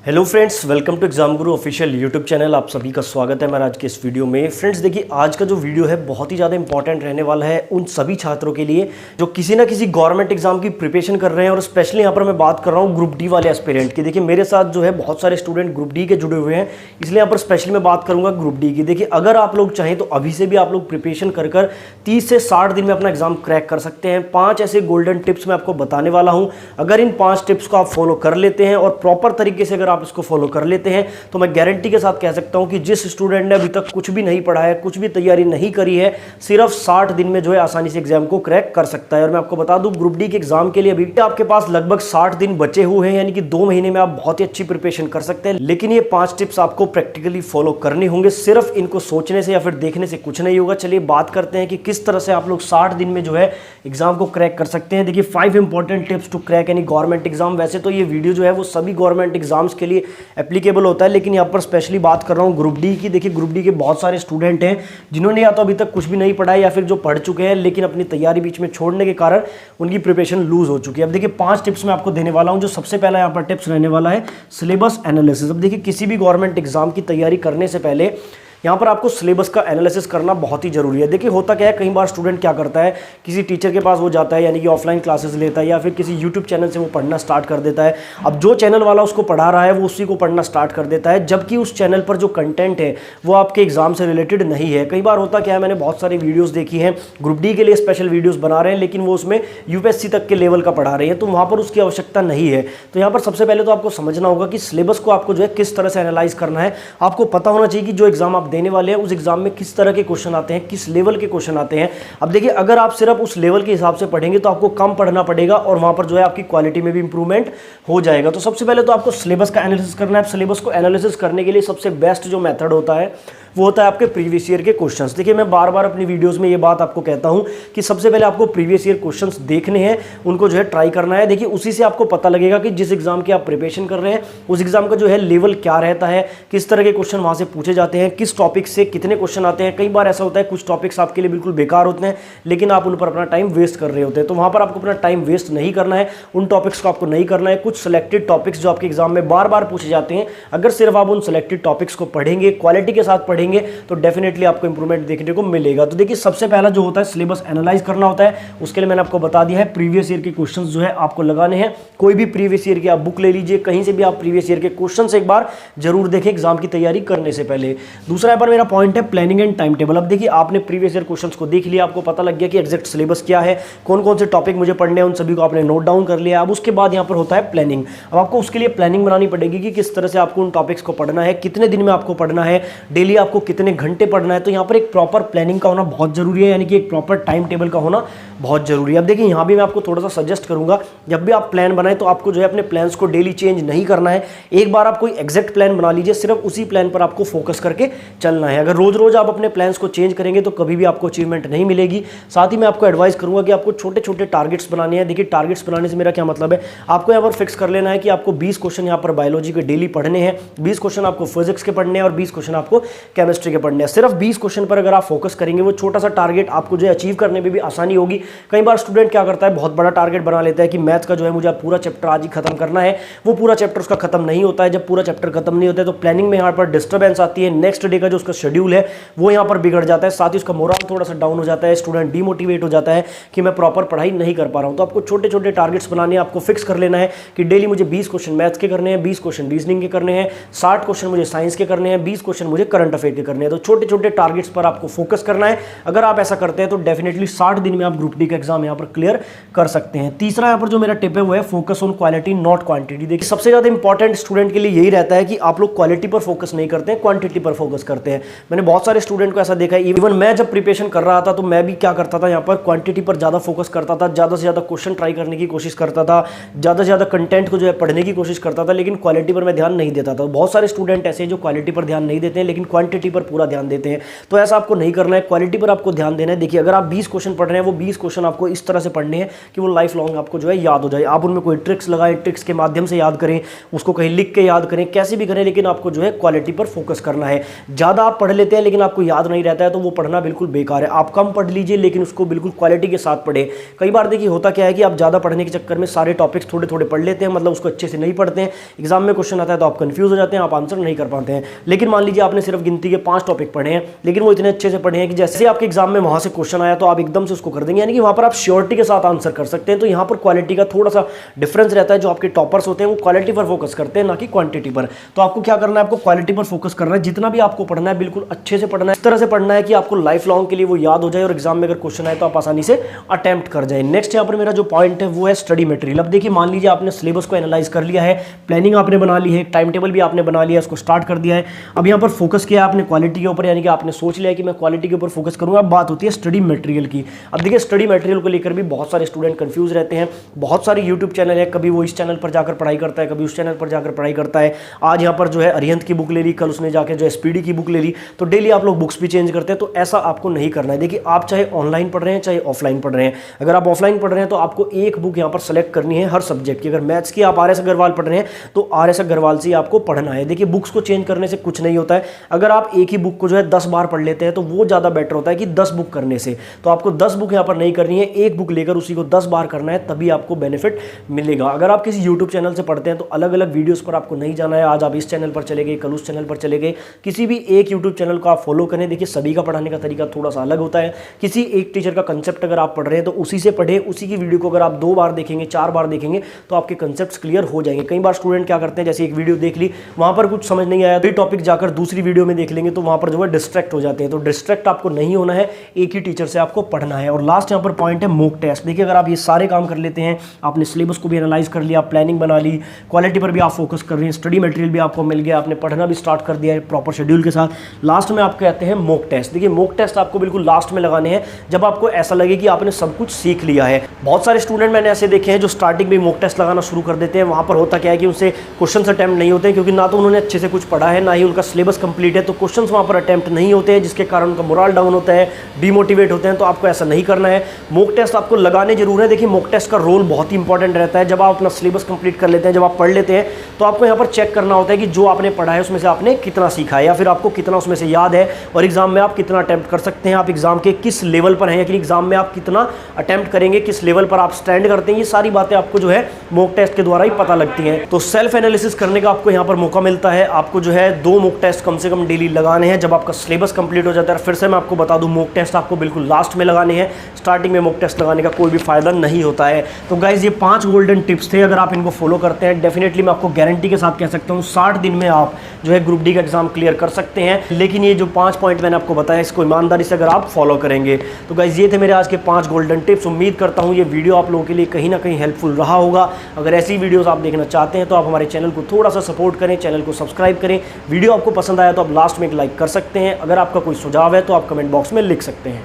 Hello friends, welcome to exam Guru official YouTube channel. आप सभी का स्वागत है मेरा आज के इस वीडियो में। फ्रेंड्स देखिए, आज का जो वीडियो है बहुत ही ज़्यादा इंपॉर्टेंट रहने वाला है उन सभी छात्रों के लिए जो किसी ना किसी गवर्नमेंट एग्जाम की प्रिपरेशन कर रहे हैं। और स्पेशली यहाँ पर मैं बात कर रहा हूँ ग्रुप डी वाले एस्पिरेंट की। देखिए मेरे साथ जो है बहुत सारे स्टूडेंट ग्रुप डी के जुड़े हुए हैं, इसलिए यहाँ पर स्पेशली मैं बात करूँगा ग्रुप डी की। देखिए अगर आप लोग चाहें तो अभी से भी आप लोग प्रिपरेशन कर 30 से 60 दिन में अपना एग्जाम क्रैक कर सकते हैं। 5 ऐसे गोल्डन टिप्स मैं आपको बताने वाला हूँ। अगर इन 5 टिप्स को आप फॉलो कर लेते हैं और प्रॉपर तरीके से अगर आप इसको फॉलो कर लेते हैं तो मैं गारंटी के साथ कह सकता हूं कि जिस स्टूडेंट ने अभी तक कुछ भी नहीं पढ़ा है, कुछ भी तैयारी नहीं करी है, सिर्फ 60 दिन में जो है आसानी से एग्जाम को क्रैक कर सकता है। और मैं आपको बता दूं ग्रुप डी के एग्जाम के लिए अभी आपके पास लगभग 60 दिन बचे हुए हैं, यानी कि 2 महीने में आप बहुत ही अच्छी प्रिपरेशन कर सकते हैं। लेकिन ये 5 टिप्स आपको प्रैक्टिकली फॉलो करने होंगे, सिर्फ इनको सोचने से या फिर देखने से कुछ नहीं होगा। चलिए बात करते हैं कि किस तरह से आप लोग 60 दिन में जो है एग्जाम को क्रैक कर सकते हैं। देखिए 5 important tips to crack any government exam. वैसे तो ये वीडियो जो है वो सभी गवर्नमेंट एग्जाम्स के लिए एप्लीकेबल होता है, लेकिन यहाँ पर स्पेशली बात कर रहा हूँ ग्रुप डी की। देखिए ग्रुप डी के बहुत सारे स्टूडेंट हैं जिन्होंने या तो अभी तक कुछ भी नहीं पढ़ा है या फिर जो पढ़ चुके हैं लेकिन अपनी तैयारी बीच में छोड़ने के कारण उनकी प्रिपरेशन लूज हो चुकी है। अब देखिए 5 टिप्स मैं आपको देने वाला हूँ। जो सबसे पहला यहाँ पर टिप्स रहने वाला है सिलेबस एनालिसिस। अब देखिए किसी भी गवर्नमेंट एग्जाम की तैयारी करने से पहले यहाँ पर आपको सिलेबस का एनालिसिस करना बहुत ही जरूरी है। देखिए होता क्या है, कई बार स्टूडेंट क्या करता है, किसी टीचर के पास वो जाता है, यानी कि ऑफलाइन क्लासेस लेता है या फिर किसी यूट्यूब चैनल से वो पढ़ना स्टार्ट कर देता है। अब जो चैनल वाला उसको पढ़ा रहा है वो उसी को पढ़ना स्टार्ट कर देता है, जबकि उस चैनल पर जो कंटेंट है वो आपके एग्जाम से रिलेटेड नहीं है। कई बार होता क्या है, मैंने बहुत सारी वीडियोज़ देखी हैं, ग्रुप डी के लिए स्पेशल वीडियोज़ बना रहे हैं लेकिन वो उसमें यूपीएससी तक के लेवल का पढ़ा रहे हैं, तो वहाँ पर उसकी आवश्यकता नहीं है। तो यहाँ पर सबसे पहले तो आपको समझना होगा कि सिलेबस को आपको जो है किस तरह से एनालाइज करना है। आपको पता होना चाहिए कि जो एग्जाम आप देने वाले हैं उस एग्जाम में किस तरह के क्वेश्चन आते हैं, किस लेवल के क्वेश्चन आते हैं। अब देखिए अगर आप सिर्फ उस लेवल के हिसाब से पढ़ेंगे तो आपको कम पढ़ना पड़ेगा और वहां पर जो है आपकी क्वालिटी में भी इंप्रूवमेंट हो जाएगा। तो सबसे पहले तो आपको सिलेबस का एनालिसिस करना है। सिलेबस को एनालिसिस करने के लिए सबसे बेस्ट जो मेथड होता है वो होता है आपके प्रीवियस ईयर के क्वेश्चंस। देखिए मैं बार बार अपनी वीडियोस में ये बात आपको कहता हूं कि सबसे पहले आपको प्रीवियस ईयर क्वेश्चंस देखने हैं, उनको जो है ट्राई करना है। देखिए उसी से आपको पता लगेगा कि जिस एग्जाम की आप प्रिपरेशन कर रहे हैं उस एग्जाम का जो है लेवल क्या रहता है, किस तरह के क्वेश्चन वहां से पूछे जाते हैं, किस टॉपिक से कितने क्वेश्चन आते हैं। कई बार ऐसा होता है कुछ टॉपिक्स आपके लिए बिल्कुल बेकार होते हैं लेकिन आप उन पर अपना टाइम वेस्ट कर रहे होते हैं, तो वहां पर आपको अपना टाइम वेस्ट नहीं करना है, उन टॉपिक्स को आपको नहीं करना है। कुछ सिलेक्टेड टॉपिक्स जो आपके एग्जाम में बार बार पूछे जाते हैं, अगर सिर्फ आप उन सिलेक्टेड टॉपिक्स को पढ़ेंगे, क्वालिटी के साथ पढ़ेंगे, तो डेफिनेटली आपको इंप्रूवमेंट देखने को मिलेगा। तो देखिए सबसे पहला जो होता है सिलेबस एनालाइज करना होता है। उसके लिए मैंने आपको बता दिया है प्रीवियस ईयर के क्वेश्चंस जो है आपको लगाने हैं। कोई भी प्रीवियस ईयर की आप बुक ले लीजिए, कहीं से भी आप प्रीवियस ईयर के क्वेश्चंस एक बार जरूर देखें एग्जाम की तैयारी करने से पहले। दूसरा यहाँ पर मेरा पॉइंट है प्लानिंग एंड टाइम टेबल। अब देखिए आपने प्रीवियस ईयर क्वेश्चंस को देख लिया, आपको पता लग गया कि एग्जैक्ट सिलेबस क्या है, कौन कौन से टॉपिक मुझे पढ़ने हैं, उन सभी को आपने नोट डाउन कर लिया। अब उसके बाद यहाँ पर होता है प्लानिंग। अब आपको उसके लिए प्लानिंग बनानी पड़ेगी कि किस तरह से आपको उन टॉपिक्स को पढ़ना है, कितने दिन में आपको पढ़ना है, डेली आपको कितने घंटे पढ़ना है। तो यहाँ पर एक प्रॉपर प्लानिंग का होना बहुत जरूरी है, यानी कि एक प्रॉपर टाइम टेबल का होना बहुत जरूरी है। अब देखिए यहाँ भी मैं आपको थोड़ा सा सजेस्ट करूंगा, जब भी आप प्लान बनाएं तो आपको जो है अपने प्लान्स को डेली चेंज नहीं करना है। एक बार आप कोई एग्जैक्ट प्लान बना लीजिए, सिर्फ उसी प्लान पर आपको फोकस करके चलना है। अगर रोज रोज आप अपने प्लान्स को चेंज करेंगे तो कभी भी आपको अचीवमेंट नहीं मिलेगी। साथ ही मैं आपको एडवाइस करूंगा कि आपको छोटे छोटे टारगेट्स बनाने हैं। देखिए टारगेट्स बनाने से मेरा क्या मतलब है, आपको यहाँ पर फिक्स कर लेना है कि आपको 20 क्वेश्चन यहाँ पर बायोलॉजी के डेली पढ़ने हैं, 20 क्वेश्चन आपको फिजिक्स के पढ़ने हैं और 20 क्वेश्चन आपको केमिस्ट्री के पढ़ने हैं। सिर्फ 20 क्वेश्चन पर अगर आप फोकस करेंगे, वो छोटा सा टारगेट आपको जो है अचीव करने में भी आसानी होगी। कई बार स्टूडेंट क्या करता है, बहुत बड़ा टारगेट बना लेता है कि मैथ का जो है मुझे पूरा चैप्टर आज ही खत्म करना है। वो पूरा चैप्टर उसका खत्म नहीं होता है। जब पूरा चैप्टर खत्म नहीं होता है तो प्लानिंग में यहाँ पर डिस्टर्बेंस आती है, नेक्स्ट डे का जो उसका शेड्यूल है वो यहाँ पर बिगड़ जाता है, साथ ही उसका मोरल थोड़ा सा डाउन हो जाता है, स्टूडेंट डिमोटिवेट हो जाता है कि मैं प्रॉपर पढ़ाई नहीं कर पा रहा हूँ। तो आपको छोटे छोटे टारगेट्स बनाने हैं, आपको फिक्स कर लेना है कि डेली मुझे 20 क्वेश्चन मैथ्स के करने हैं, 20 क्वेश्चन रीजनिंग के करने हैं, 60 क्वेश्चन मुझे साइंस के करने हैं, 20 क्वेश्चन मुझे करंट अफेयर के करने हैं। तो छोटे छोटे टारगेट्स पर आपको फोकस करना है। अगर आप ऐसा करते हैं तो डेफिनेटली 60 दिन में आप ग्रुप डी का एग्जाम यहाँ पर क्लियर कर सकते हैं। तीसरा यहाँ पर जो मेरा टिप है वो है focus on quality not quantity. देखिए सबसे ज्यादा इंपॉर्टेंट स्टूडेंट के लिए यही रहता है कि आप लोग क्वालिटी पर फोकस नहीं करते हैं, क्वांटिटी पर फोकस करते हैं। मैंने बहुत सारे स्टूडेंट को ऐसा देखा है, इवन मैं जब प्रिपरेशन कर रहा था तो मैं भी क्या करता था, यहाँ पर क्वांटिटी पर ज्यादा फोकस करता था, ज्यादा से ज्यादा क्वेश्चन ट्राई करने की कोशिश करता था, ज्यादा से ज्यादा कंटेंट को जो है पढ़ने की कोशिश करता था, लेकिन क्वालिटी पर मैं ध्यान नहीं देता था। बहुत सारे स्टूडेंट ऐसे जो क्वालिटी पर ध्यान नहीं देते हैं लेकिन क्वांटिटी क्वालिटी पर पूरा ध्यान देते हैं। तो ऐसा आपको नहीं करना है, क्वालिटी पर आपको ध्यान देना है। देखिए अगर आप 20 क्वेश्चन पढ़ रहे हैं, वो 20 क्वेश्चन आपको इस तरह से पढ़ने हैं कि वो लाइफ लॉन्ग आपको जो है याद हो जाए। आप उनमें कोई ट्रिक्स लगाएं, ट्रिक्स के माध्यम से याद करें, उसको कहीं लिख के याद करें, कैसे भी करें, लेकिन आपको जो है क्वालिटी पर फोकस करना है। ज़्यादा आप पढ़ लेते हैं लेकिन आपको याद नहीं रहता है तो वो पढ़ना बिल्कुल बेकार है। आप कम पढ़ लीजिए लेकिन उसको बिल्कुल क्वालिटी के साथ पढ़े। कई बार देखिए होता क्या है कि आप ज़्यादा पढ़ने के चक्कर में सारे टॉपिक्स थोड़े थोड़े पढ़ लेते हैं, मतलब उसको अच्छे से नहीं पढ़ते हैं। एग्जाम में क्वेश्चन आता है तो आप कंफ्यूज हो जाते हैं, आप आंसर नहीं कर पाते हैं। लेकिन मान लीजिए आपने सिर्फ गिनती के 5 टॉपिक पढ़े हैं, लेकिन वो इतने अच्छे से पढ़े हैं कि जैसे आपके एग्जाम में वहां से क्वेश्चन आया तो आप एकदम से उसको कर देंगे, यानी कि वहां पर आप श्योरिटी के साथ आंसर कर सकते हैं। तो यहाँ पर क्वालिटी का थोड़ा सा डिफरेंस रहता है। जो आपके टॉपर्स होते हैं वो क्वालिटी पर फोकस करते हैं, ना कि क्वांटिटी पर। तो आपको क्या करना है, आपको क्वालिटी पर फोकस करना है। जितना भी आपको पढ़ना है बिल्कुल अच्छे से पढ़ना है, इस तरह से पढ़ना है कि आपको लाइफ लॉन्ग के लिए वो याद हो जाए और एग्जाम में अगर क्वेश्चन आए तो आप आसानी से अटेम्प्ट कर जाए। नेक्स्ट यहाँ पर मेरा जो पॉइंट है वो है स्टडी मटेरियल। अब देखिए मान लीजिए आपने सिलेबस को एनालाइज कर लिया है, प्लानिंग आपने बना ली है, टाइम टेबल भी आपने बना लिया है, उसको स्टार्ट कर दिया है। अब यहाँ पर फोकस किया आपने क्वालिटी के ऊपर, यानी कि आपने सोच लिया कि मैं क्वालिटी के ऊपर फोकस करूंगा। अब बात होती है स्टडी मटेरियल की। अब देखिए स्टडी मटेरियल को लेकर भी बहुत सारे स्टूडेंट कंफ्यूज रहते हैं। बहुत सारे यूट्यूब चैनल है, कभी वो इस चैनल पर जाकर पढ़ाई करता है, कभी उस चैनल पर जाकर पढ़ाई करता है। आज यहाँ पर जो है अरिहंत की बुक ले ली, कल उसने जाकर जो एसपीडी की बुक ले ली। तो डेली आप लोग बुक्स भी चेंज करते हैं, तो ऐसा आपको नहीं करना है। देखिए आप चाहे ऑनलाइन पढ़ रहे हैं चाहे ऑफलाइन पढ़ रहे हैं, अगर आप ऑफलाइन पढ़ रहे हैं तो आपको एक बुक यहाँ पर सेलेक्ट करनी है हर सब्जेक्ट की। अगर मैथ्स की आप आर.एस. अग्रवाल पढ़ रहे हैं तो आर.एस. अग्रवाल से आपको पढ़ना है। देखिए बुक्स को चेंज करने से कुछ नहीं होता है। अगर आप एक ही बुक को जो है 10 बार पढ़ लेते हैं तो वो ज़्यादा बेटर होता है कि 10 बुक करने से। तो आपको 10 बुक यहाँ पर नहीं करनी है, एक बुक लेकर उसी को 10 बार करना है, तभी आपको बेनिफिट मिलेगा। अगर आप किसी यूट्यूब चैनल से पढ़ते हैं तो अलग अलग वीडियोस पर आपको नहीं जाना है। आज आप इस चैनल पर चले गए, कल उस चैनल पर चले गए, किसी भी एक यूट्यूब चैनल को आप फॉलो करें। देखिए सभी का पढ़ाने का तरीका थोड़ा सा अलग होता है। किसी एक टीचर का कंसेप्ट अगर आप पढ़ रहे हैं तो उसी से पढ़े, उसी की वीडियो को अगर आप 2 बार देखेंगे, 4 बार देखेंगे तो आपके कंसेप्ट क्लियर हो जाएंगे। कई बार स्टूडेंट क्या करते हैं, जैसे एक वीडियो देख ली, वहां पर कुछ समझ नहीं आया, तो टॉपिक जाकर दूसरी वीडियो में देख लेंगे तो वहां पर जो है डिस्ट्रैक्ट हो जाते हैं। तो डिस्ट्रैक्ट आपको नहीं होना है, एक ही टीचर से आपको पढ़ना है। और लास्ट यहाँ पर पॉइंट है मॉक टेस्ट। देखिए अगर आप ये सारे काम कर लेते हैं, आपने सिलेबस को भी एनालाइज कर लिया, प्लानिंग बना ली, क्वालिटी पर भी आप फोकस कर रहे हैं, स्टडी मटेरियल भी आपको मिल गया, आपने पढ़ना भी स्टार्ट कर दिया है प्रॉपर शेड्यूल के साथ, लास्ट में आप कहते हैं मॉक टेस्ट। देखिए मॉक टेस्ट आपको बिल्कुल लास्ट में लगाने हैं जब आपको ऐसा लगे कि आपने सब कुछ सीख लिया है। बहुत सारे स्टूडेंट मैंने ऐसे देखे हैं जो स्टार्टिंग में मॉक टेस्ट लगाना शुरू कर देते हैं। वहां पर होता क्या है कि उनसे क्वेश्चंस अटेम्प्ट नहीं होते, क्योंकि ना तो उन्होंने अच्छे से कुछ पढ़ा है, ना ही उनका सिलेबस कंप्लीट है, तो क्वेश्चंस वहां पर अटेम्प्ट नहीं होते हैं, जिसके कारण उनका मोरल डाउन होता है, डिमोटिवेट होते हैं। तो आपको ऐसा नहीं करना है। मॉक टेस्ट आपको लगाने जरूर है। देखिए मॉक टेस्ट का रोल बहुत ही इंपॉर्टेंट रहता है। जब आप अपना सिलेबस कंप्लीट कर लेते हैं, जब आप पढ़ लेते हैं, तो आपको यहाँ पर चेक करना होता है कि जो आपने पढ़ा है उसमें से आपने कितना सीखा है, या फिर आपको कितना उसमें से याद है, और एग्जाम में आप कितना अटेम्प्ट कर सकते हैं, आप एग्जाम के किस लेवल पर हैं, या कि एग्जाम में आप कितना अटेम्प्ट करेंगे, किस लेवल पर आप स्टैंड करते हैं। ये सारी बातें आपको जो है मॉक टेस्ट के द्वारा ही पता लगती हैं। तो सेल्फ एनालिसिस करने का आपको यहाँ पर मौका मिलता है। आपको जो है 2 मॉक टेस्ट कम से कम डेली लगाने हैं जब आपका सिलेबस कंप्लीट हो जाता है। फिर से मैं आपको बता दूं, मॉक टेस्ट आपको बिल्कुल लास्ट में लगाने हैं, स्टार्टिंग में मॉक टेस्ट लगाने का कोई भी फायदा नहीं होता है। तो गाइज ये 5 गोल्डन टिप्स थे। अगर आप इनको फॉलो करते हैं, डेफिनेटली मैं आपको गारंटी के साथ कह सकता हूँ 60 दिन में आप जो है ग्रुप डी का एग्जाम क्लियर कर सकते हैं। लेकिन ये जो 5 पॉइंट मैंने आपको बताया, इसको ईमानदारी से अगर आप फॉलो करेंगे। तो गाइज ये थे मेरे आज के 5 गोल्डन टिप्स। उम्मीद करता हूँ ये वीडियो आप लोगों के लिए कहीं ना कहीं हेल्पफुल रहा होगा। अगर ऐसी वीडियोस आप देखना चाहते हैं तो आप हमारे चैनल को थोड़ा सा सपोर्ट करें, चैनल को सब्सक्राइब करें। वीडियो आपको पसंद आया तो आप लास्ट में एक लाइक कर सकते हैं। अगर आपका कोई सुझाव है तो आप कमेंट बॉक्स में लिख सकते हैं।